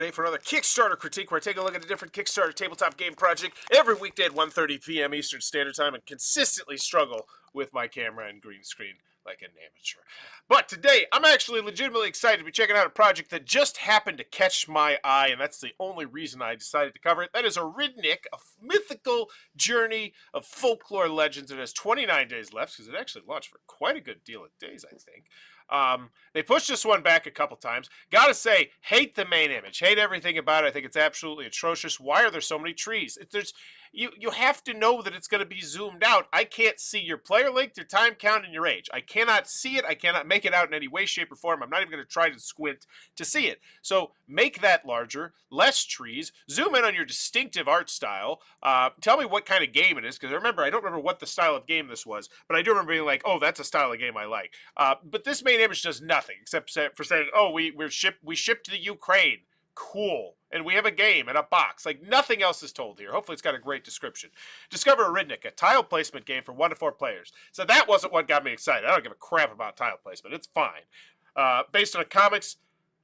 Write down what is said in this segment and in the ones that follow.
Today for another Kickstarter critique where I take a look at a different Kickstarter tabletop game project every weekday at 1:30 p.m. Eastern Standard Time and consistently struggle with my camera and green screen like an amateur. But today, I'm actually legitimately excited to be checking out a project that just happened to catch my eye, and that's the only reason I decided to cover it. That is Aridnyk, a mythical journey of folklore legends. It has 29 days left because it actually launched for quite a good deal of days, I think. They pushed this one back a couple times. Gotta say, hate the main image. Hate everything about it. I think it's absolutely atrocious. Why are there so many trees? You have to know that it's going to be zoomed out. I can't see your player length, your time count, and your age. I cannot see it. I cannot make it out in any way, shape, or form. I'm not even going to try to squint to see it. So make that larger, less trees, zoom in on your distinctive art style. Tell me what kind of game it is, because remember, I don't remember what the style of game this was, but I do remember being like, oh, that's a style of game I like. But this main image does nothing except for saying, oh, we shipped to the Ukraine. Cool. And we have a game and a box. Like, nothing else is told here. Hopefully it's got a great description. Discover Aridnyk, a tile placement game for 1 to 4 players. So that wasn't what got me excited. I don't give a crap about tile placement. It's fine. Based on comics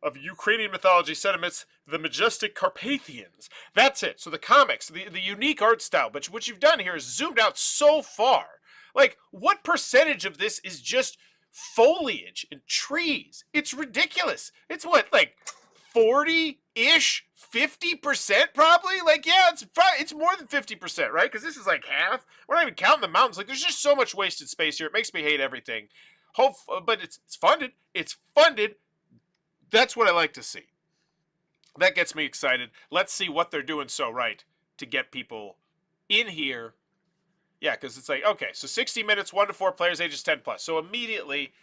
of Ukrainian mythology set amidst the majestic Carpathians. That's it. So the comics, the unique art style, but what you've done here is zoomed out so far. Like, what percentage of this is just foliage and trees? It's ridiculous. It's what, like 40-ish, 50% probably? Like, yeah, it's more than 50%, right? Because this is like half. We're not even counting the mountains. Like, there's just so much wasted space here. It makes me hate everything. But it's funded. It's funded. That's what I like to see. That gets me excited. Let's see what they're doing so right to get people in here. Yeah, because it's like, okay, so 60 minutes, 1 to 4 players, ages 10 plus. So immediately,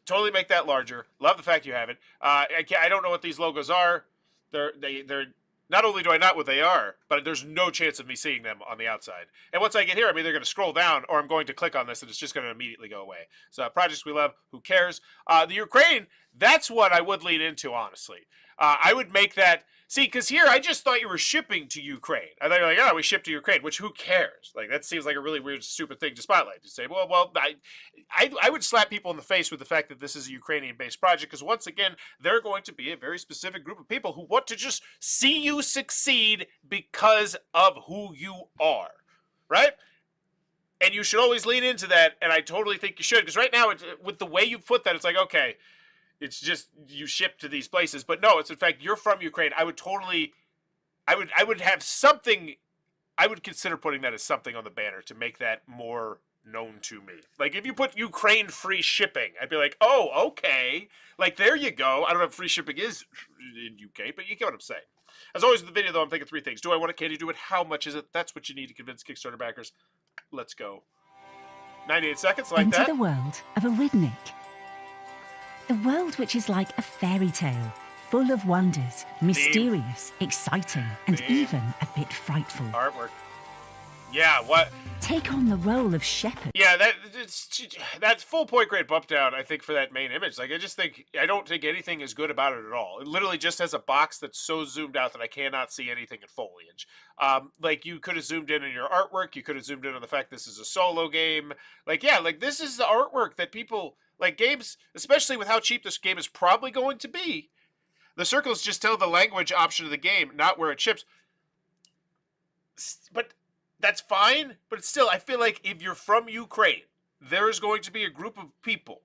totally make that larger. Love the fact you have it. I don't know what these logos are. They're not only do I not what they are, but there's no chance of me seeing them on the outside. And once I get here, I'm either going to scroll down or I'm going to click on this and it's just going to immediately go away. So projects we love, who cares? The Ukraine, that's what I would lean into, honestly. I would make that. See, because here I just thought you were shipping to Ukraine. I thought you were like, oh, we ship to Ukraine, which who cares? Like, that seems like a really weird, stupid thing to spotlight. To say, well, I would slap people in the face with the fact that this is a Ukrainian-based project, because once again, they're going to be a very specific group of people who want to just see you succeed because of who you are, right? And you should always lean into that, and I totally think you should, because right now, with the way you put that, it's like, okay, it's just you ship to these places, but no, it's in fact you're from Ukraine. I would have something. I would consider putting that as something on the banner to make that more known to me. Like if you put Ukraine free shipping, I'd be like, oh, okay. Like there you go. I don't know if free shipping is in UK, but you get what I'm saying. As always with the video, though, I'm thinking 3 things: do I want it? Can you do it? How much is it? That's what you need to convince Kickstarter backers. Let's go. 98 seconds, like that. Into the world of Aridnyk. A world which is like a fairy tale, full of wonders, mysterious, exciting, and even a bit frightful. Artwork. Yeah, what? Take on the role of shepherd. Yeah, that's full point grade bump down, I think, for that main image. Like, I don't think anything is good about it at all. It literally just has a box that's so zoomed out that I cannot see anything in foliage. Like, you could have zoomed in on your artwork. You could have zoomed in on the fact this is a solo game. Like, yeah, like, this is the artwork that people... Like, games, especially with how cheap this game is probably going to be, the circles just tell the language option of the game, not where it ships. But that's fine. But it's still, I feel like if you're from Ukraine, there is going to be a group of people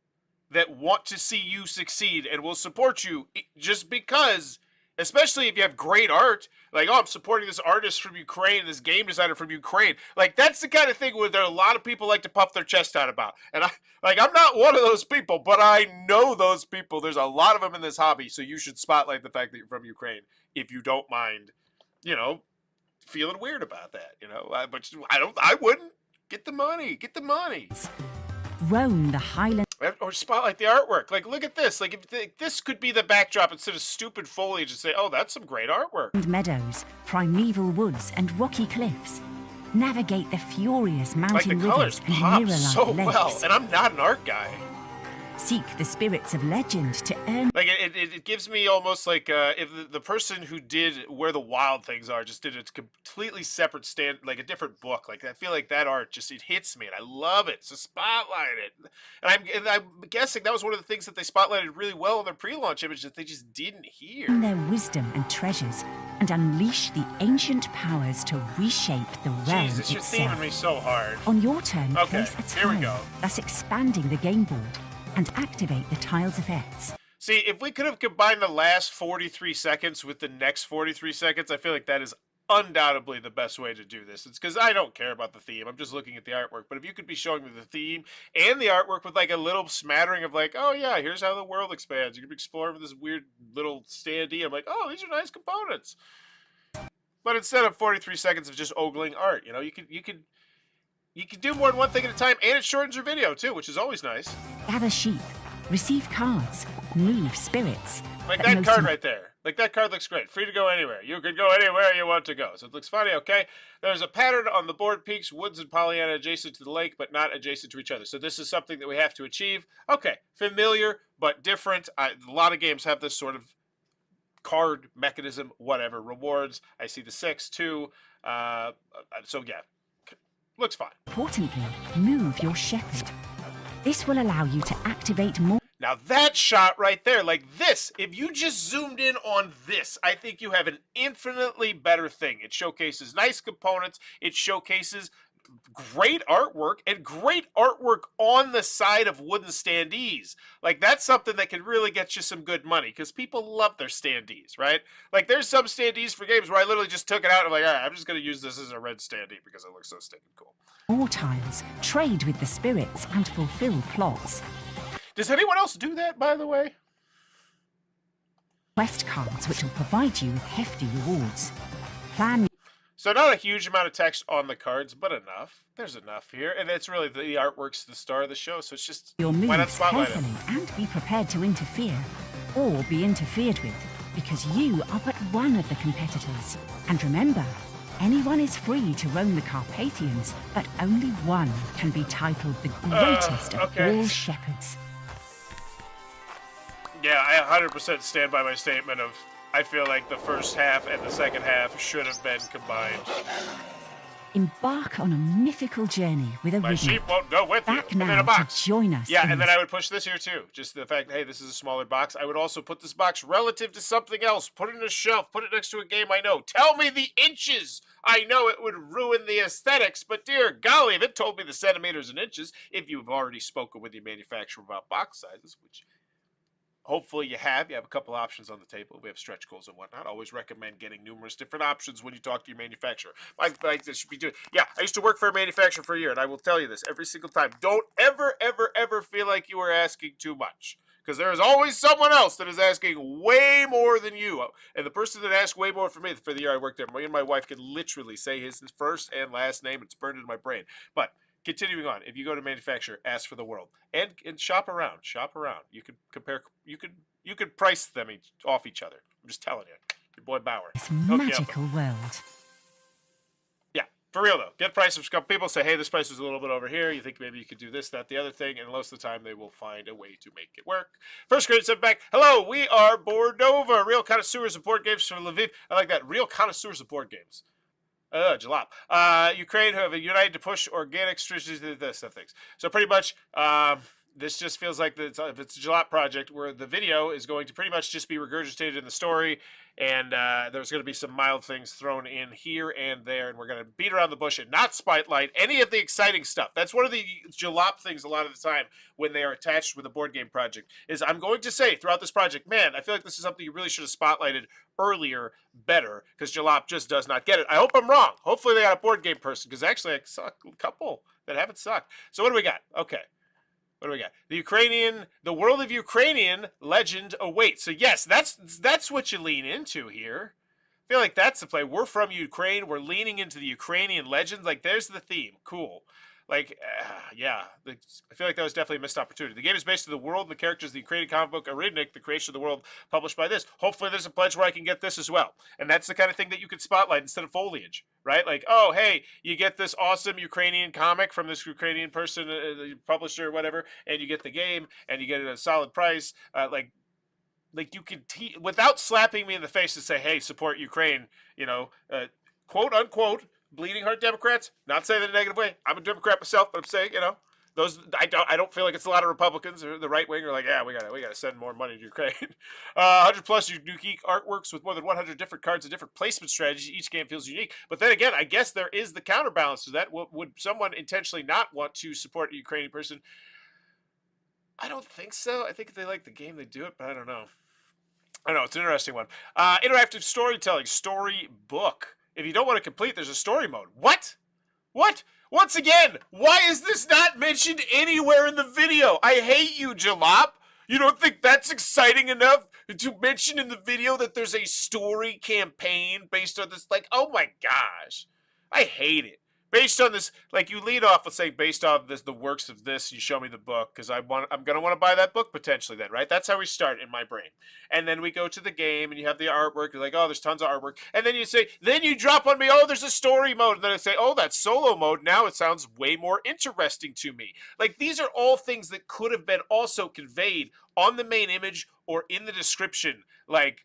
that want to see you succeed and will support you just because, especially if you have great art. Like, oh, I'm supporting this artist from Ukraine, this game designer from Ukraine. Like, that's the kind of thing where there are a lot of people like to puff their chest out about. And I'm not one of those people, but I know those people. There's a lot of them in this hobby, so you should spotlight the fact that you're from Ukraine if you don't mind, feeling weird about that, But I wouldn't. Get the money. Get the money. Roam the Highland. Or spotlight the artwork. Like, look at this. Like, if this could be the backdrop instead of stupid foliage and say, oh, that's some great artwork. And meadows, primeval woods, and rocky cliffs. Navigate the furious mountain like the colors rivers and pop mirror-like so lakes. well. And I'm not an art guy. Seek the spirits of legend to earn. Like it gives me almost like if the person who did Where the Wild Things Are just did a completely separate like a different book. Like I feel like that art just it hits me and I love it. So spotlight it. And I'm guessing that was one of the things that they spotlighted really well in their pre-launch image that they just didn't hear. Their wisdom and treasures and unleash the ancient powers to reshape the realm Jesus, you're itself. theming me so hard. On your turn, Okay, place a here we tile, go. thus expanding the game board, and activate the tile's effects. See, if we could have combined the last 43 seconds with the next 43 seconds, I feel like that is undoubtedly the best way to do this. It's because I don't care about the theme. I'm just looking at the artwork. But if you could be showing me the theme and the artwork with like a little smattering of like, oh yeah, here's how the world expands. You can be exploring with this weird little standee. I'm like, oh, these are nice components. But instead of 43 seconds of just ogling art, you know, you could do more than one thing at a time, and it shortens your video too, which is always nice. Gather sheep, receive cards, move spirits. Like but that most card right there. Like that card looks great. Free to go anywhere. You can go anywhere you want to go. So it looks funny, okay? There's a pattern on the board peaks, woods and Pollyanna adjacent to the lake, but not adjacent to each other. So this is something that we have to achieve. Okay, familiar, but different. A lot of games have this sort of card mechanism, whatever. Rewards. I see the 6, 2. So yeah, looks fine. Importantly, move your shepherd. This will allow you to activate more. Now that shot right there, like this, if you just zoomed in on this, I think you have an infinitely better thing. It showcases nice components, it showcases great artwork, and great artwork on the side of wooden standees. Like that's something that can really get you some good money, because people love their standees, right? Like there's some standees for games where I literally just took it out and I'm like, all right, I'm just going to use this as a red standee because it looks so stinking cool. More tiles, trade with the spirits, and fulfill plots. Does anyone else do that, by the way? Quest cards, which will provide you with hefty rewards. Plan. So not a huge amount of text on the cards, but enough. There's enough here, and it's really the artwork's the star of the show, so it's just Your why not moves spotlight it? carefully and be prepared to interfere, or be interfered with, because you are but one of the competitors. And remember, anyone is free to roam the Carpathians, but only one can be titled the greatest of okay. all shepherds. Yeah, I 100% stand by my statement of I feel like the first half and the second half should have been combined. Embark on a mythical journey with My Aridnyk. sheep won't go with you. Back And then now a box. to join us. Yeah, in and then this I would push this here too. Just the fact, hey, this is a smaller box. I would also put this box relative to something else. Put it in a shelf. Put it next to a game I know. Tell me the inches. I know it would ruin the aesthetics, but dear golly, if it told me the centimeters and inches, if you've already spoken with your manufacturer about box sizes, which hopefully you have a couple options on the table. We have stretch goals and whatnot. Always recommend getting numerous different options when you talk to your manufacturer. Like this should be doing. Yeah, I used to work for a manufacturer for a year, and I will tell you this every single time. Don't ever feel like you are asking too much, because there is always someone else that is asking way more than you. And the person that asked way more for me for the year I worked there, me and my wife can literally say his first and last name. It's burned into my brain. But continuing on, if you go to manufacturer, ask for the world and shop around. You could compare. You could price them off each other. I'm just telling you, your boy Bauer. this Hook you up. magical world. Yeah, for real though. Get prices from people. Say, hey, this price is a little bit over here. You think maybe you could do this, that, the other thing, and most of the time they will find a way to make it work. First grade sent back. Hello, we are Bordova, real connoisseurs of board games from Lviv. I like that. Real connoisseurs of board games. Jalop. Ukraine who have united to push organic strategies to this stuff things. So pretty much, this just feels like if it's a Jalop project where the video is going to pretty much just be regurgitated in the story, and there's going to be some mild things thrown in here and there, and we're going to beat around the bush and not spotlight any of the exciting stuff. That's one of the Jalop things a lot of the time when they are attached with a board game project, is I'm going to say throughout this project, man, I feel like this is something you really should have spotlighted earlier better, because Jalop just does not get it. I hope I'm wrong. Hopefully they got a board game person, because actually I saw a couple that haven't sucked. So what do we got? Okay. What do we got? The world of Ukrainian legend awaits. So yes, that's what you lean into here. I feel like that's the play. We're from Ukraine. We're leaning into the Ukrainian legends. Like there's the theme. Cool. Like, yeah, I feel like that was definitely a missed opportunity. The game is based on the world and the characters of the Ukrainian comic book Aridnyk, the creation of the world, published by this. Hopefully there's a pledge where I can get this as well. And that's the kind of thing that you could spotlight instead of foliage, right? Like, oh, hey, you get this awesome Ukrainian comic from this Ukrainian person, the publisher or whatever, and you get the game, and you get it at a solid price. Like you can, without slapping me in the face and say, hey, support Ukraine, quote unquote, bleeding heart Democrats. Not saying that in a negative way. I'm a Democrat myself, but I'm saying, those I don't feel like it's a lot of Republicans or the right wing are like, yeah, we gotta send more money to Ukraine. 100 plus unique artworks with more than 100 different cards and different placement strategies. Each game feels unique. But then again, I guess there is the counterbalance to that. Would someone intentionally not want to support a Ukrainian person? I don't think so. I think if they like the game, they do it, but I don't know. I know, it's an interesting one. Interactive storytelling, storybook. If you don't want to complete, there's a story mode. What? What? Once again, why is this not mentioned anywhere in the video? I hate you, Jalop. You don't think that's exciting enough to mention in the video that there's a story campaign based on this? Like, oh my gosh. I hate it. Based on this, like you lead off with saying based on this, the works of this, you show me the book because I'm gonna want to buy that book potentially then, right? That's how we start in my brain. And then we go to the game and you have the artwork. You're like, oh, there's tons of artwork. And then you say, then you drop on me, oh, there's a story mode. And then I say, oh, that's solo mode. Now it sounds way more interesting to me. Like these are all things that could have been also conveyed on the main image or in the description. Like,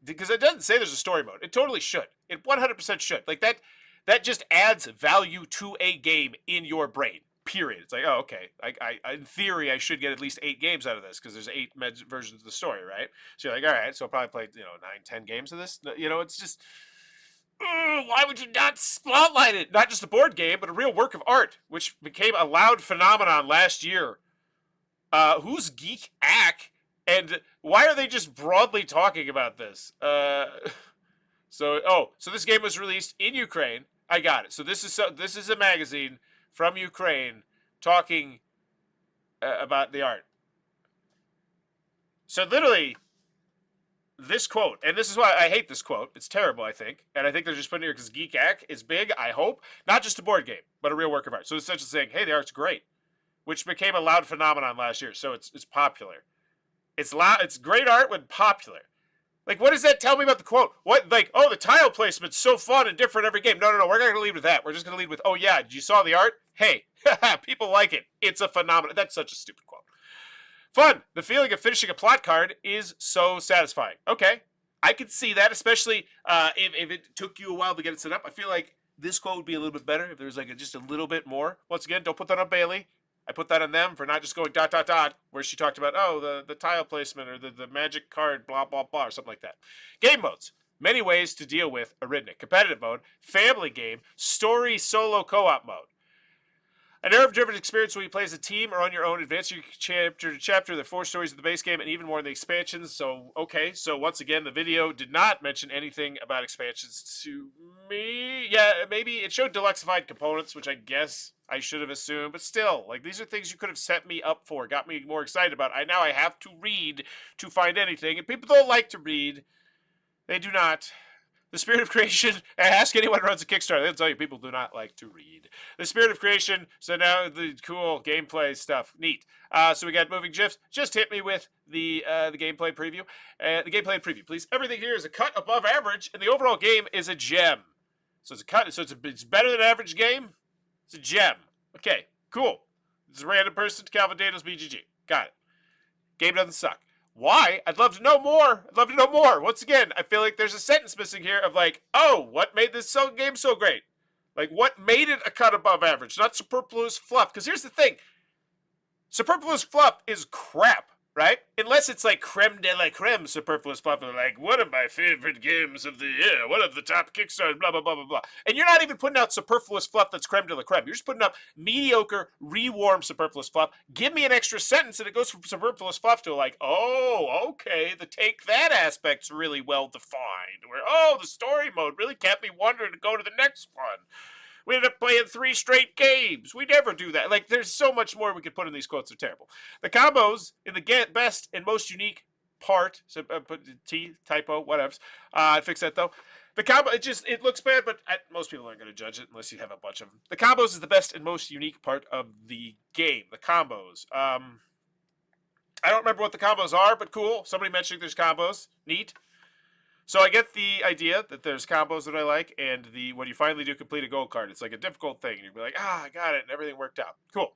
because it doesn't say there's a story mode. It totally should. It 100% should. Like that just adds value to a game in your brain, period. It's like, oh, okay. I in theory, I should get at least 8 games out of this because there's 8 versions of the story, right? So you're like, all right, so I'll probably play, 9, 10 games of this. It's just, why would you not spotlight it? Not just a board game, but a real work of art, which became a loud phenomenon last year. Who's Geek Ack? And why are they just broadly talking about this? So this game was released in Ukraine. I got it. So this is a magazine from Ukraine talking about the art. So literally, this quote, and this is why I hate this quote. It's terrible, I think. And I think they're just putting it here because Geek Ack is big, I hope. Not just a board game, but a real work of art. So it's essentially saying, hey, the art's great, which became a loud phenomenon last year. So it's popular. It's loud. It's great art when popular. Like, what does that tell me about the quote? What, like, oh, the tile placement's so fun and different every game. No, we're not going to lead with that. We're just going to lead with, oh, yeah, you saw the art? Hey, people like it. It's a phenomenon. That's such a stupid quote. Fun. The feeling of finishing a plot card is so satisfying. Okay, I could see that, especially if it took you a while to get it set up. I feel like this quote would be a little bit better if there was, like, just a little bit more. Once again, don't put that on Bailey. I put that on them for not just going ... where she talked about, oh, the tile placement or the magic card, blah, blah, blah, or something like that. Game modes. Many ways to deal with Aridnyk. Competitive mode, family game, story solo co-op mode. A narrative-driven experience where you play as a team or on your own, advance your chapter to chapter. There are 4 stories in the base game and even more in the expansions. So, okay. So, once again, the video did not mention anything about expansions to me. Yeah, maybe it showed deluxified components, which I guess I should have assumed. But still, like, these are things you could have set me up for, got me more excited about. Now I have to read to find anything. And people don't like to read. They do not. The Spirit of Creation, ask anyone who runs a Kickstarter, they'll tell you people do not like to read. The Spirit of Creation, so now the cool gameplay stuff, neat. So we got moving GIFs. Just hit me with the gameplay preview. The gameplay preview, please. Everything here is a cut above average, and the overall game is a gem. So it's a cut, so it's better than average game. It's a gem. Okay, cool. It's a random person, Calvin Daniels, BGG. Got it. Game doesn't suck. Why? I'd love to know more. I'd love to know more. Once again, I feel like there's a sentence missing here of like, oh, what made this game so great? Like, what made it a cut above average? Not superfluous fluff. Because here's the thing. Superfluous fluff is crap, right? Unless it's like creme de la creme superfluous fluff. And like, one of my favorite games of the year. One of the top Kickstarters, blah, blah, blah, blah, blah. And you're not even putting out superfluous fluff that's creme de la creme. You're just putting up mediocre, rewarm superfluous fluff. Give me an extra sentence and it goes from superfluous fluff to like, oh, okay, the take that aspect's really well defined. Where, oh, the story mode really kept me wondering to go to the next one. We ended up playing 3 straight games. We never do that. Like, there's so much more we could put in these quotes. They're terrible. The combos in the best and most unique part, so put T, typo, whatever. Fix that, though. The combo, it looks bad, but most people aren't going to judge it unless you have a bunch of them. The combos is the best and most unique part of the game. The combos. I don't remember what the combos are, but cool. Somebody mentioned there's combos. Neat. So I get the idea that there's combos that I like, and when you finally do complete a gold card, it's like a difficult thing. And you'll be like, I got it, and everything worked out. Cool.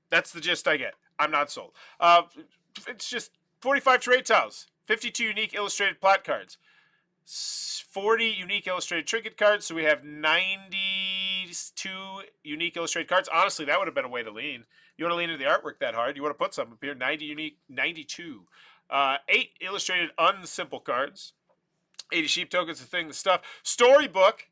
That's the gist I get. I'm not sold. It's just 45 trade tiles, 52 unique illustrated plot cards, 40 unique illustrated trinket cards, so we have 92 unique illustrated cards. Honestly, that would have been a way to lean. You want to lean into the artwork that hard, you want to put something up here. 90 unique, 92. 8 illustrated unsimple cards. 80 sheep tokens, the stuff. Storybook.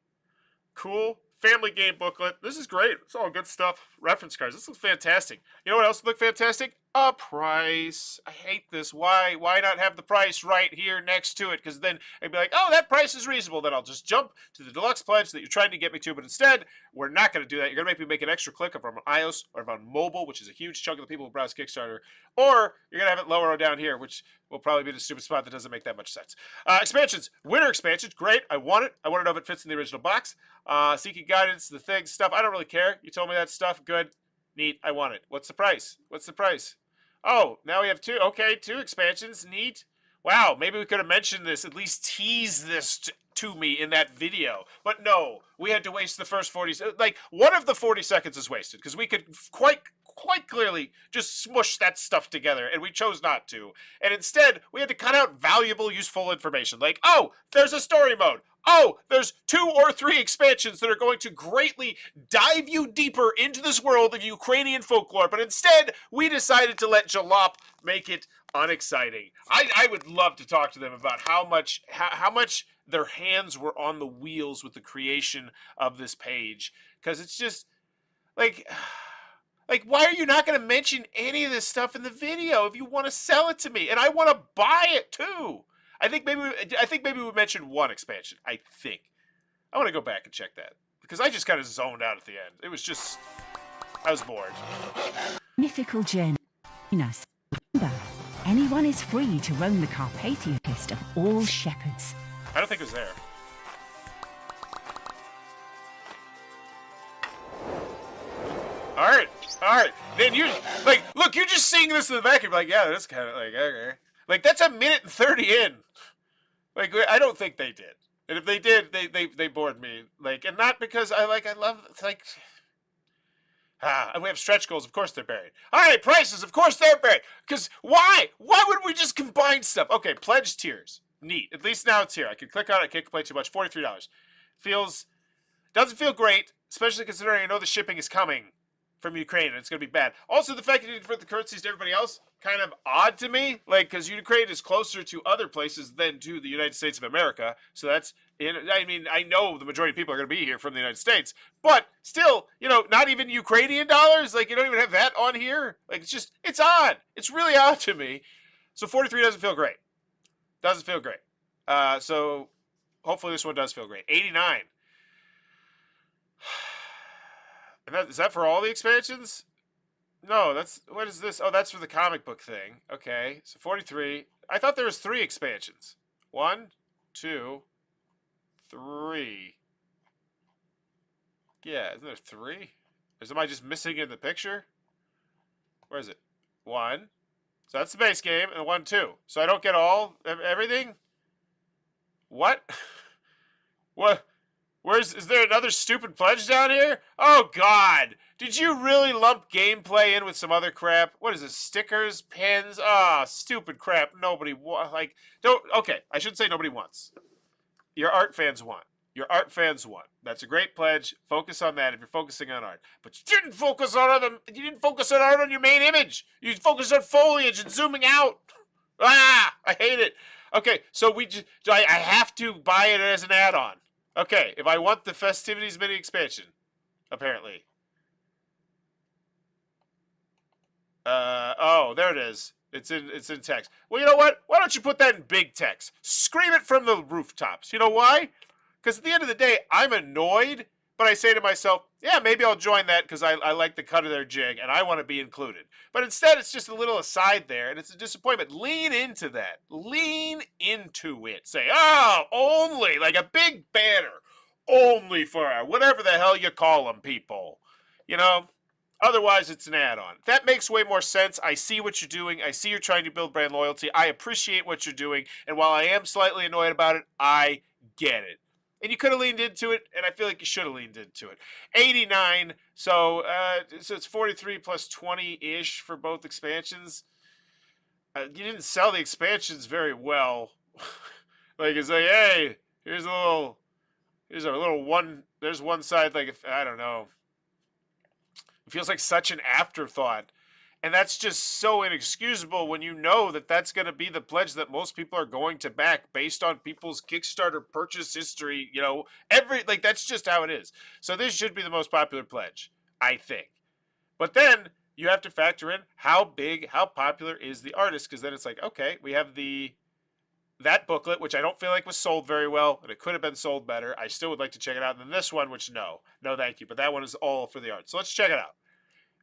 Cool. Family game booklet. This is great. It's all good stuff. Reference cards. This looks fantastic. You know what else would look fantastic? A price. I hate this. Why? Why not have the price right here next to it? Because then I'd be like, oh, that price is reasonable. Then I'll just jump to the deluxe pledge that you're trying to get me to. But instead, we're not going to do that. You're going to make me make an extra click if I'm on iOS or if I'm on mobile, which is a huge chunk of the people who browse Kickstarter. Or you're going to have it lower or down here, which will probably be the stupid spot that doesn't make that much sense. Expansions. Winter expansions. Great. I want it. I want to know if it fits in the original box. Seeking guidance, the thing, stuff. I don't really care. You told me that stuff. Good. Neat. I want it. What's the price? What's the price? Oh, now we have 2. Okay, 2 expansions. Neat. Wow, maybe we could have mentioned this, at least tease this to me in that video. But no, we had to waste the first 40. Like, one of the 40 seconds is wasted because we could quite clearly just smush that stuff together, and we chose not to. And instead, we had to cut out valuable, useful information. Like, oh, there's a story mode. Oh, there's 2 or 3 expansions that are going to greatly dive you deeper into this world of Ukrainian folklore. But instead, we decided to let Jalop make it unexciting. I would love to talk to them about how much their hands were on the wheels with the creation of this page. Because it's just, like, why are you not going to mention any of this stuff in the video if you want to sell it to me? And I want to buy it, too. I think maybe we mentioned 1 expansion. I think. I want to go back and check that because I just kind of zoned out at the end. It was just, I was bored. Mythical journey. Remember, anyone is free to roam the Carpathian list of all shepherds. I don't think it was there. All right. Then you look, you're just seeing this in the back. You're like, yeah, that's kind of like okay. Like, that's a minute and 30 in. Like, I don't think they did. And if they did, they bored me. Like, and not because I love, it's like, and we have stretch goals. Of course they're buried. All right, prices. Of course they're buried. Because why? Why would we just combine stuff? Okay, pledge tiers. Neat. At least now it's here. I can click on it. I can't complain too much. $43. Doesn't feel great, especially considering I know the shipping is coming from Ukraine, and it's going to be bad. Also, the fact that you convert the currencies to everybody else, kind of odd to me, like, because Ukraine is closer to other places than to the United States of America, so that's, I mean, I know the majority of people are going to be here from the United States, but still, not even Ukrainian dollars, like, you don't even have that on here, like, it's odd, it's really odd to me, so 43 doesn't feel great, so hopefully this one does feel great. 89. And is that for all the expansions? No, what is this? Oh, that's for the comic book thing. Okay, so 43. I thought there was 3 expansions. 1, 2, 3. Yeah, isn't there 3? Or am I just missing in the picture? Where is it? 1. So that's the base game, and 1, 2. So I don't get everything? What? What? Is there another stupid pledge down here? Oh, God. Did you really lump gameplay in with some other crap? What is this? Stickers? Pens? Ah, stupid crap. Nobody okay, I shouldn't say nobody wants. Your art fans want. That's a great pledge. Focus on that if you're focusing on art. But you didn't focus on art on your main image. You focused on foliage and zooming out. Ah, I hate it. Okay, so I have to buy it as an add-on. Okay, if I want the Festivities mini expansion, apparently. Oh, there it is. It's in text. Well, you know what? Why don't you put that in big text? Scream it from the rooftops. You know why? Because at the end of the day, I'm annoyed But I say to myself, yeah, maybe I'll join that because I like the cut of their jig and I want to be included. But instead, it's just a little aside there, and it's a disappointment. Lean into that. Lean into it. Say, oh, only, like a big banner, only for our, whatever the hell you call them, people. You know? Otherwise, it's an add-on. That makes way more sense. I see what you're doing. I see you're trying to build brand loyalty. I appreciate what you're doing. And while I am slightly annoyed about it, I get it. And you could have leaned into it, and I feel like you should have leaned into it. 89, so it's 43 plus 20-ish for both expansions. You didn't sell the expansions very well. Like, it's like, hey, here's a little one, there's one side, like, if, I don't know. It feels like such an afterthought. And that's just so inexcusable when you know that that's going to be the pledge that most people are going to back based on people's Kickstarter purchase history. You know, that's just how it is. So this should be the most popular pledge, I think. But then you have to factor in how popular is the artist, because then it's like, okay, we have that booklet, which I don't feel like was sold very well, and it could have been sold better. I still would like to check it out. And then this one, which no thank you. But that one is all for the art. So let's check it out.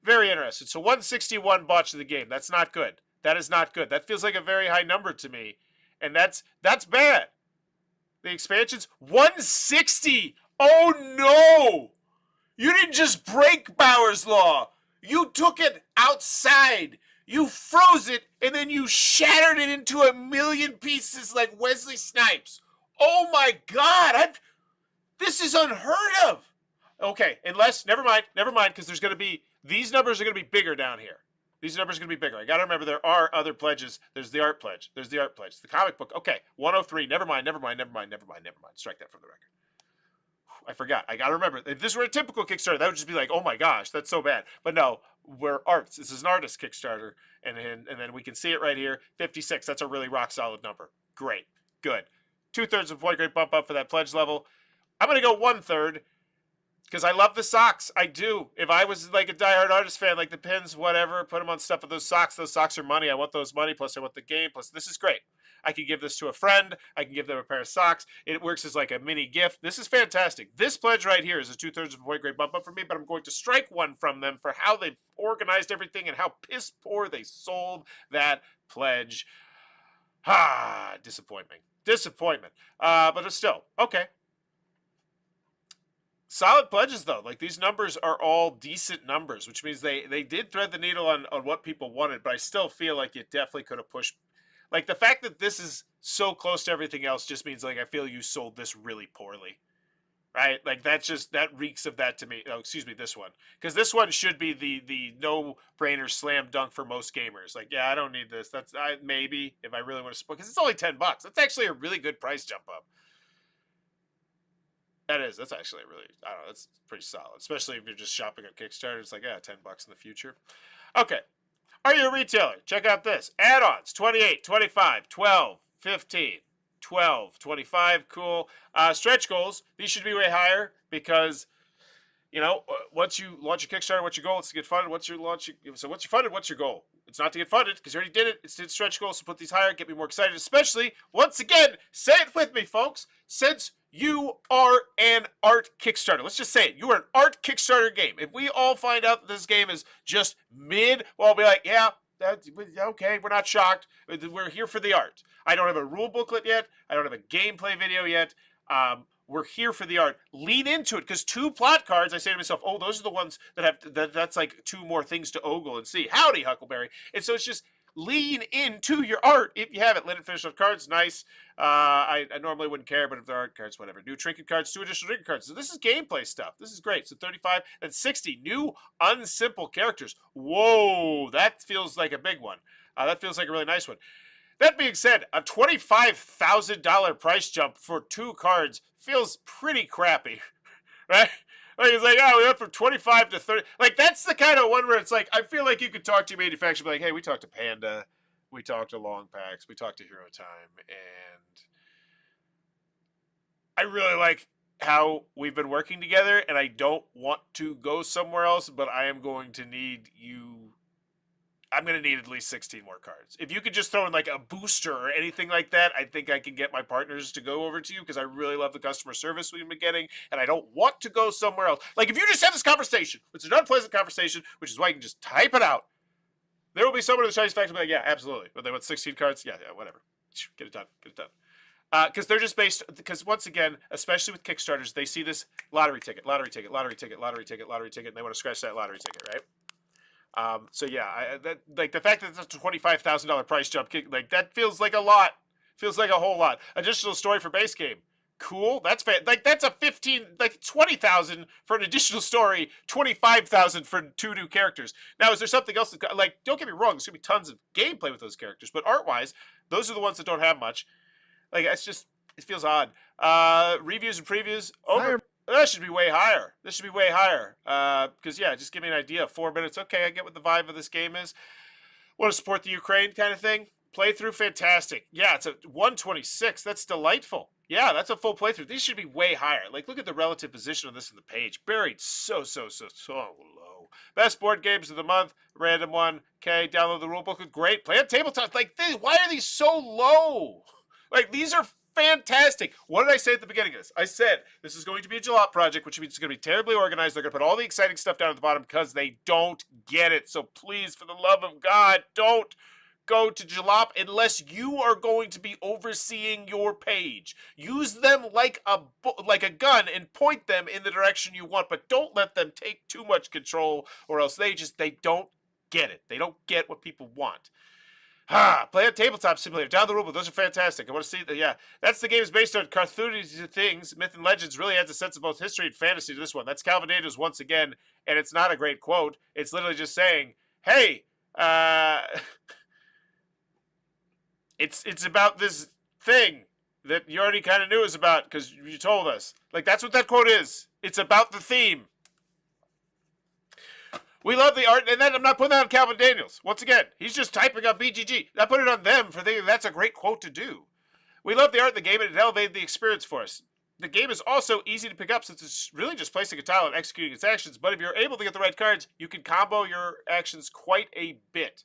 Very interested. So 161 botch of the game. That's not good. That is not good. That feels like a very high number to me. And that's bad. The expansions, 160. Oh no! You didn't just break Bauer's Law. You took it outside. You froze it, and then you shattered it into a million pieces like Wesley Snipes. Oh my God! This is unheard of. Okay, unless, never mind, because there's going to be, these numbers are going to be bigger down here. These numbers are going to be bigger. I got to remember there are other pledges. There's the art pledge. The comic book. Okay, 103. Never mind. Strike that from the record. I forgot. I got to remember. If this were a typical Kickstarter, that would just be like, oh my gosh, that's so bad. But no, we're arts. This is an artist Kickstarter. And then we can see it right here. 56. That's a really rock solid number. Great. Good. 2/3 of a point grade bump up for that pledge level. I'm going to go 1/3. Because I love the socks. I do. If I was like a diehard artist fan, like the pins, whatever, put them on stuff with those socks. Those socks are money. I want those money. Plus, I want the game. Plus, this is great. I can give this to a friend. I can give them a pair of socks. It works as like a mini gift. This is fantastic. This pledge right here is a 2/3 of a point grade bump up for me, but I'm going to strike one from them for how they've organized everything and how piss poor they sold that pledge. Disappointment. But it's still, okay. Solid pledges, though. Like, these numbers are all decent numbers, which means they did thread the needle on what people wanted, but I still feel like you definitely could have pushed. Like, the fact that this is so close to everything else just means, like, I feel you sold this really poorly. Right? Like, that reeks of that to me. Oh, excuse me, this one. Because this one should be the no-brainer slam dunk for most gamers. Like, yeah, I don't need this. Maybe, if I really want to support, because it's only $10. That's actually a really good price jump up. That is. That's actually really, I don't know, that's pretty solid. Especially if you're just shopping on Kickstarter. It's like, yeah, $10 in the future. Okay. Are you a retailer? Check out this. Add-ons, 28, 25, 12, 15, 12, 25. Cool. Stretch goals. These should be way higher because, you know, once you launch a Kickstarter, what's your goal? It's to get funded. Once you funded, what's your goal? It's not to get funded because you already did it. It's to stretch goals. So put these higher, get me more excited. Especially, once again, say it with me, folks. Since you are an art Kickstarter. Let's just say it. You are an art Kickstarter game. If we all find out that this game is just mid, well, I'll be like, yeah, that's okay. We're not shocked. We're here for the art. I don't have a rule booklet yet. I don't have a gameplay video yet. We're here for the art. Lean into it, because 2 plot cards, I say to myself, oh, those are the ones that have, that's like 2 more things to ogle and see. Howdy, Huckleberry. And so it's just, lean into your art if you have it. Limited finish on cards, nice. I normally wouldn't care, but if there aren't cards, whatever. New trinket cards, 2 additional trinket cards. So this is gameplay stuff. This is great. So 35 and 60 new unsimple characters. Whoa, that feels like a big one. That feels like a really nice one. That being said, a $25,000 price jump for 2 cards feels pretty crappy, right? Like, it's like, oh, we went from 25 to 30. Like, that's the kind of one where it's like, I feel like you could talk to your manufacturer, be like, hey, we talked to Panda, we talked to Long Packs, we talked to Hero Time, and I really like how we've been working together, and I don't want to go somewhere else, but I am going to need you. I'm going to need at least 16 more cards. If you could just throw in like a booster or anything like that, I think I can get my partners to go over to you because I really love the customer service we've been getting and I don't want to go somewhere else. Like if you just have this conversation, it's an unpleasant conversation, which is why you can just type it out. There will be someone in the Chinese factory like, yeah, absolutely. But they want 16 cards? Yeah, whatever. Get it done. Get it done. Because they're just based, because once again, especially with Kickstarters, they see this lottery ticket, lottery ticket, lottery ticket, lottery ticket, lottery ticket, and they want to scratch that lottery ticket, right? So yeah, that like the fact that that's a $25,000 price jump, like that feels like a lot. Feels like a whole lot. Additional story for base game. Cool. That's like that's a 20,000 for an additional story, 25,000 for 2 new characters. Now, is there something else that, like, don't get me wrong, there's gonna be tons of gameplay with those characters, but art-wise, those are the ones that don't have much. Like, it's just, it feels odd. Reviews and previews over. That should be way higher. This should be way higher. Because, yeah, just give me an idea. 4 minutes. Okay, I get what the vibe of this game is. Want to support the Ukraine kind of thing. Playthrough, fantastic. Yeah, it's a 126. That's delightful. Yeah, that's a full playthrough. These should be way higher. Like, look at the relative position of this on the page. Buried so low. Best board games of the month. Random one. Okay, download the rulebook. Great. Play on tabletop. Like, why are these so low? Like, these are fantastic. What did I say at the beginning of this? I said this is going to be a jalop project, which means it's going to be terribly organized. They're going to put all the exciting stuff down at the bottom because they don't get it. So please, for the love of God, don't go to jalop unless you are going to be overseeing your page. Use them like a gun and point them in the direction you want, but don't let them take too much control, or else they don't get it. They don't get what people want. Play a tabletop simulator. Down the rulebook. Those are fantastic. I want to see that. Yeah, that's the game is based on Carpathian things. Myth and legends really adds a sense of both history and fantasy to this one. That's Calvin Daniels once again, and it's not a great quote. It's literally just saying, "Hey, it's about this thing that you already kind of knew is about because you told us." Like that's what that quote is. It's about the theme. We love the art, and then I'm not putting that on Calvin Daniels. Once again, he's just typing up BGG. I put it on them for thinking that's a great quote to do. We love the art in the game, and it elevated the experience for us. The game is also easy to pick up since it's really just placing a tile and executing its actions, but if you're able to get the right cards, you can combo your actions quite a bit.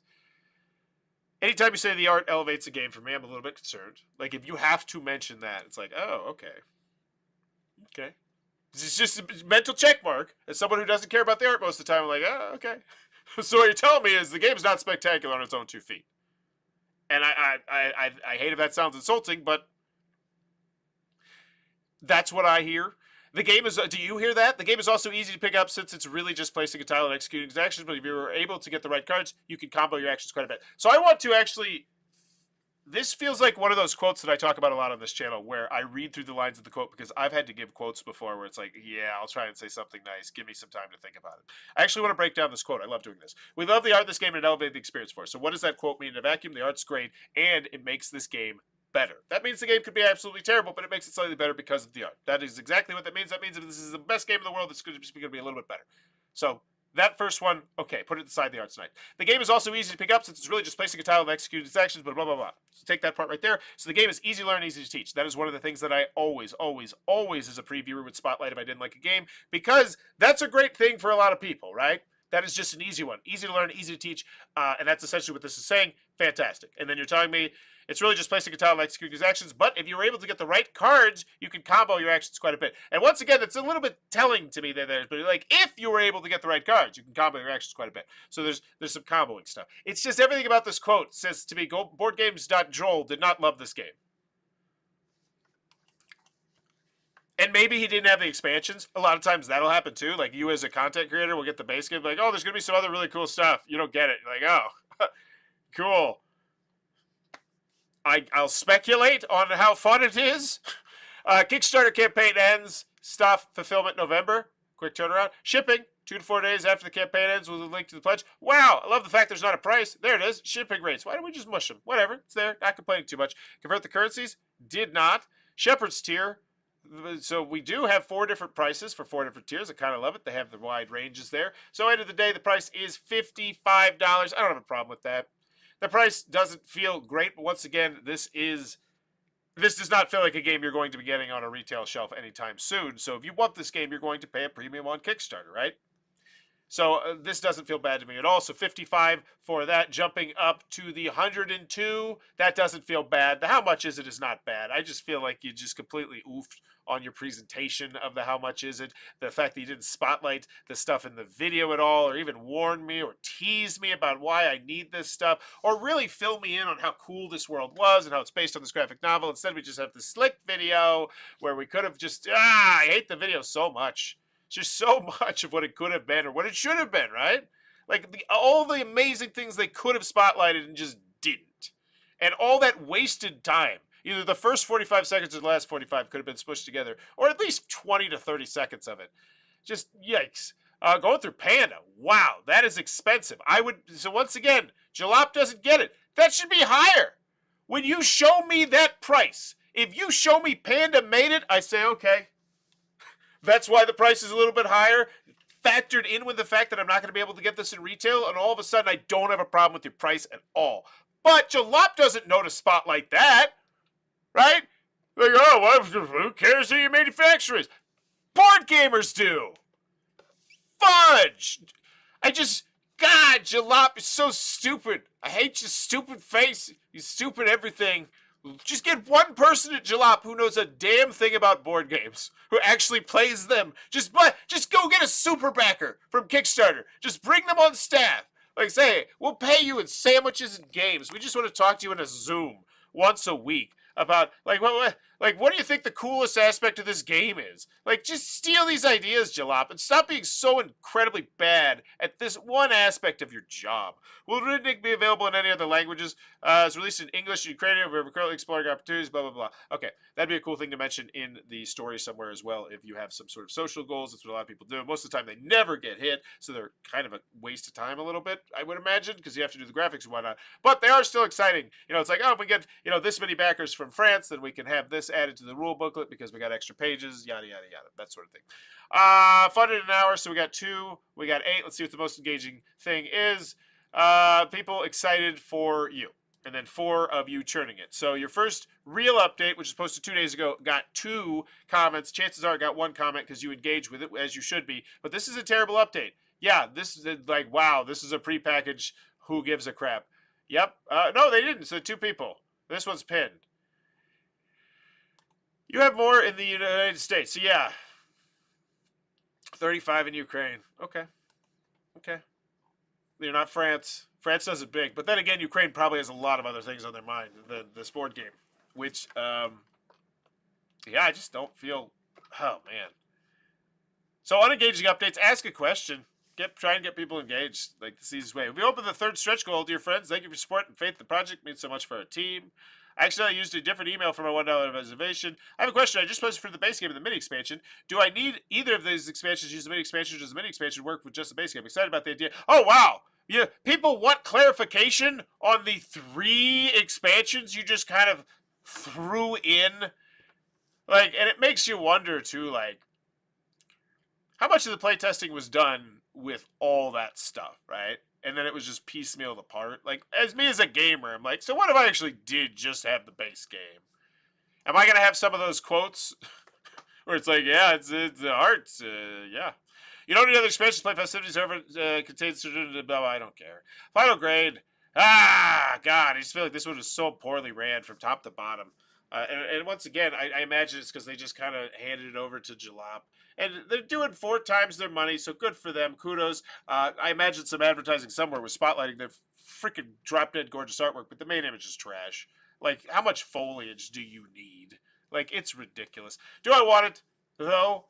Anytime you say the art elevates the game, for me, I'm a little bit concerned. Like, if you have to mention that, it's like, oh, okay. Okay. It's just a mental check mark. As someone who doesn't care about the art most of the time, I'm like, oh, okay. So what you're telling me is the game's not spectacular on its own 2 feet. And I hate if that sounds insulting, but that's what I hear. The game is, do you hear that? The game is also easy to pick up since it's really just placing a tile and executing its actions, but if you're able to get the right cards, you can combo your actions quite a bit. So I want to actually, this feels like one of those quotes that I talk about a lot on this channel where I read through the lines of the quote because I've had to give quotes before where it's like, yeah, I'll try and say something nice. Give me some time to think about it. I actually want to break down this quote. I love doing this. We love the art of this game and it elevated the experience for us. So what does that quote mean in a vacuum? The art's great and it makes this game better. That means the game could be absolutely terrible, but it makes it slightly better because of the art. That is exactly what that means. That means if this is the best game in the world, it's going to be a little bit better. So that first one, okay, put it aside, the art's nice. The game is also easy to pick up since it's really just placing a tile and executing its actions, but blah, blah, blah. So take that part right there. So the game is easy to learn, easy to teach. That is one of the things that I always as a previewer would spotlight if I didn't like a game, because that's a great thing for a lot of people, right? That is just an easy one. Easy to learn, easy to teach, and that's essentially what this is saying. Fantastic. And then you're telling me it's really just placing a tile and executing these actions, but if you're able to get the right cards, you can combo your actions quite a bit. And once again, it's a little bit telling to me that but like, if you were able to get the right cards, you can combo your actions quite a bit. So there's some comboing stuff. It's just everything about this quote says to me, boardgames.joel did not love this game. And maybe he didn't have the expansions. A lot of times that'll happen too. Like you as a content creator will get the base game, like, oh, there's going to be some other really cool stuff. You don't get it. You're like, oh, cool. I'll speculate on how fun it is. Kickstarter campaign ends. Stuff fulfillment November. Quick turnaround. Shipping 2 to 4 days after the campaign ends with a link to the pledge. Wow, I love the fact there's not a price. There it is. Shipping rates. Why don't we just mush them? Whatever. It's there. Not complaining too much. Convert the currencies. Did not. Shepherd's tier. So we do have 4 different prices for 4 different tiers. I kind of love it. They have the wide ranges there. So end of the day, the price is $55. I don't have a problem with that. The price doesn't feel great, but once again, this does not feel like a game you're going to be getting on a retail shelf anytime soon. So if you want this game, you're going to pay a premium on Kickstarter, right? So this doesn't feel bad to me at all. So 55 for that, jumping up to the 102. That doesn't feel bad. The how much is it is not bad. I just feel like you just completely oofed on your presentation of the how much is it. The fact that you didn't spotlight the stuff in the video at all, or even warn me or tease me about why I need this stuff, or really fill me in on how cool this world was and how it's based on this graphic novel. Instead, we just have this slick video where we could have just, I hate the video so much. Just so much of what it could have been or what it should have been, right? Like all the amazing things they could have spotlighted and just didn't. And all that wasted time. Either the first 45 seconds or the last 45 could have been smushed together, or at least 20 to 30 seconds of it. Just yikes. Going through Panda. Wow, that is expensive. So once again, Jalop doesn't get it. That should be higher. When you show me that price, if you show me Panda made it, I say, okay. That's why the price is a little bit higher, factored in with the fact that I'm not going to be able to get this in retail, and all of a sudden I don't have a problem with your price at all. But Jalop doesn't know to spotlight that, right? Like, oh, well, who cares who your manufacturer is? Board gamers do. Fudge. God, Jalop is so stupid. I hate your stupid face, you stupid everything. Just get one person at Jalop who knows a damn thing about board games, who actually plays them. Just go get a super backer from Kickstarter. Just bring them on staff. Like, say, we'll pay you in sandwiches and games. We just want to talk to you in a Zoom once a week about, like, what do you think the coolest aspect of this game is? Like, just steal these ideas, Jalop, and stop being so incredibly bad at this one aspect of your job. Will Aridnyk be available in any other languages? It's released in English and Ukrainian. We're currently exploring opportunities, blah, blah, blah. Okay, that'd be a cool thing to mention in the story somewhere as well if you have some sort of social goals. That's what a lot of people do. Most of the time, they never get hit, so they're kind of a waste of time a little bit, I would imagine, because you have to do the graphics and whatnot. But they are still exciting. You know, it's like, oh, if we get, this many backers from France, then we can have this added to the rule booklet because we got extra pages, yada, yada, yada, that sort of thing. Funded an hour, so we got 2, we got 8. Let's see what the most engaging thing is. People excited for you, and then 4 of you churning it. So your first real update, which was posted 2 days ago, got 2 comments. Chances are it got 1 comment because you engaged with it, as you should be. But this is a terrible update. Yeah, this is like, wow, this is a prepackaged who gives a crap. Yep. No, they didn't. So 2 people. This one's pinned. You have more in the United States. So yeah, 35 in Ukraine. Okay. You're not France. France does it big. But then again, Ukraine probably has a lot of other things on their mind than this board game. Which, yeah, I just don't feel... Oh, man. So, unengaging updates. Ask a question. Try and get people engaged. Like, the easiest way. We open the 3rd stretch goal, dear friends. Thank you for your support and faith. The project means so much for our team. Actually, I used a different email for my $1 reservation. I have a question. I just posted for the base game and the mini expansion. Do I need either of these expansions? Use the mini expansion, or does the mini expansion work with just the base game? I'm excited about the idea. Oh, wow. Yeah, people want clarification on the 3 expansions you just kind of threw in. Like, and it makes you wonder, too, like, how much of the playtesting was done with all that stuff, right? And then it was just piecemealed apart. Like, as a gamer, I'm like, so what if I actually did just have the base game? Am I going to have some of those quotes where it's like, yeah, it's the art, yeah. You don't need other expansions, play festivities, whoever contains, blah, blah, I don't care. Final grade. God, I just feel like this one was so poorly ran from top to bottom. And once again, I imagine it's because they just kind of handed it over to Jalop. And they're doing 4 times their money, so good for them. Kudos. I imagine some advertising somewhere was spotlighting their freaking drop-dead gorgeous artwork, but the main image is trash. Like, how much foliage do you need? Like, it's ridiculous. Do I want it, though?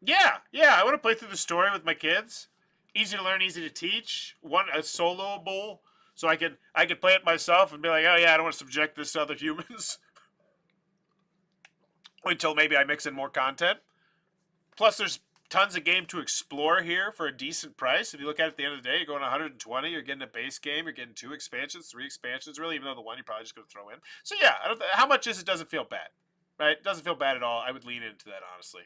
Yeah, I want to play through the story with my kids. Easy to learn, easy to teach. A soloable, so I can play it myself and be like, oh yeah, I don't want to subject this to other humans. Until maybe I mix in more content. Plus, there's tons of game to explore here for a decent price. If you look at it at the end of the day, you're going 120. You're getting a base game. You're getting 2 expansions, 3 expansions, really, even though the one you're probably just going to throw in. So yeah, how much is it? Doesn't feel bad, right? It doesn't feel bad at all. I would lean into that, honestly.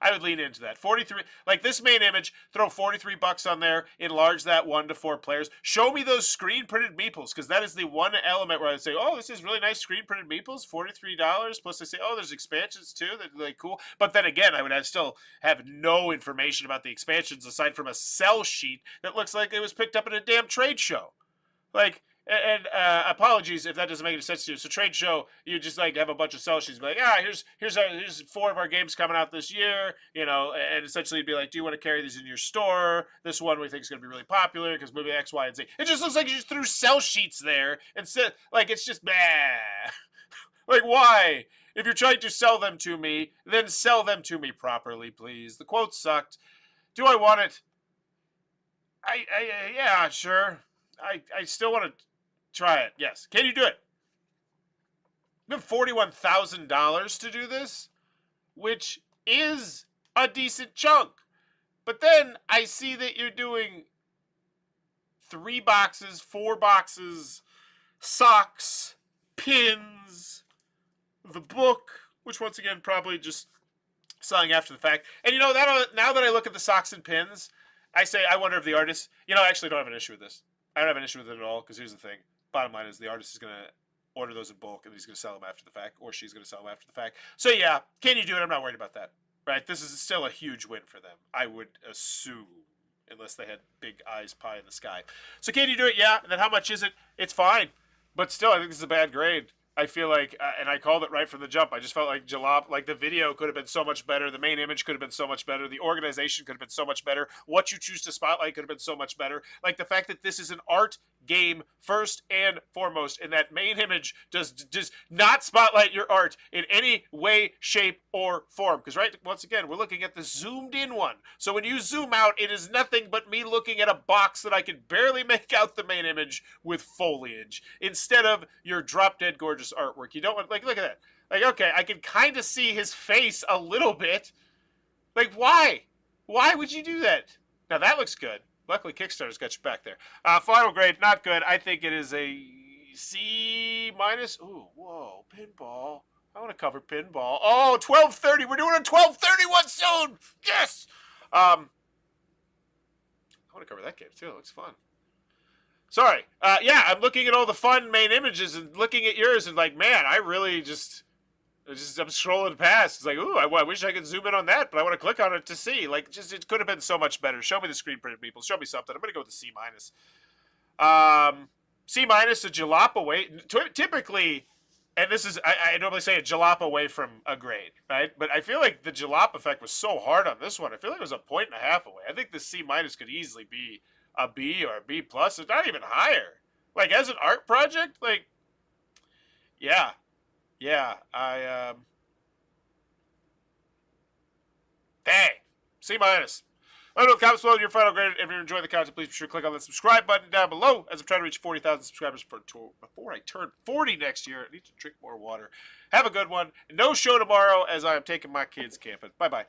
I would lean into that. 43, like this main image, throw $43 on there, enlarge that 1 to 4 players. Show me those screen printed meeples, because that is the one element where I say, oh, this is really nice screen printed meeples, $43. Plus I say, oh, there's expansions too, that are like cool. But then again, I would still have no information about the expansions aside from a sell sheet that looks like it was picked up at a damn trade show. Like, and apologies if that doesn't make any sense to you. So trade show, you just like have a bunch of sell sheets, be like, here's 4 of our games coming out this year, you know, and essentially you'd be like, do you want to carry these in your store? This one we think is going to be really popular because movie X, Y, and Z. It just looks like you just threw sell sheets there and said, like, it's just, bah. Like, why? If you're trying to sell them to me, then sell them to me properly, please. The quote sucked. Do I want it? Yeah, sure. I still want to try it. Yes. Can you do it? You have $41,000 to do this, which is a decent chunk. But then I see that you're doing 3 boxes, 4 boxes, socks, pins, the book, which once again probably just selling after the fact. And you know, now that I look at the socks and pins, I say, I wonder if the artist, you know, I actually don't have an issue with this. I don't have an issue with it at all, because here's the thing. Bottom line is the artist is going to order those in bulk, and he's going to sell them after the fact, or she's going to sell them after the fact. So yeah, can you do it? I'm not worried about that. Right? This is still a huge win for them, I would assume, unless they had big eyes pie in the sky. So can you do it? Yeah. And then how much is it? It's fine. But still, I think this is a bad grade. I feel like, and I called it right from the jump, I just felt like Jalop, like the video could have been so much better, the main image could have been so much better, the organization could have been so much better, what you choose to spotlight could have been so much better. Like the fact that this is an art game first and foremost, and that main image does not spotlight your art in any way, shape, or form. Because right, once again, we're looking at the zoomed in one. So when you zoom out, it is nothing but me looking at a box that I can barely make out the main image with foliage, instead of your drop dead gorgeous artwork. You don't want, like, look at that. Like, okay, I can kind of see his face a little bit. Like, why? Why would you do that? Now that looks good. Luckily, Kickstarter's got you back there. Final grade, not good. I think it is a C minus. Ooh, whoa, pinball. I want to cover pinball. Oh, 12:30. We're doing a 12:31 soon. Yes. I want to cover that game too. It looks fun. Sorry. Yeah, I'm looking at all the fun main images and looking at yours and like, man, I really I'm scrolling past. It's like, ooh, I wish I could zoom in on that, but I want to click on it to see. Like, just it could have been so much better. Show me the screen printed people. Show me something. I'm going to go with the C minus. C minus, a jalop away. Typically, and this is, I normally say a jalop away from a grade, right? But I feel like the jalop effect was so hard on this one. I feel like it was a 1.5 away. I think the C minus could easily be a B or a B plus. It's not even higher. Like, as an art project, like, yeah. Yeah, dang, C minus. Let me know in the comments below your final grade. If you enjoy the content, please be sure to click on the subscribe button down below, as I'm trying to reach 40,000 subscribers before I turn 40 next year. I need to drink more water. Have a good one. No show tomorrow, as I am taking my kids camping. Bye-bye.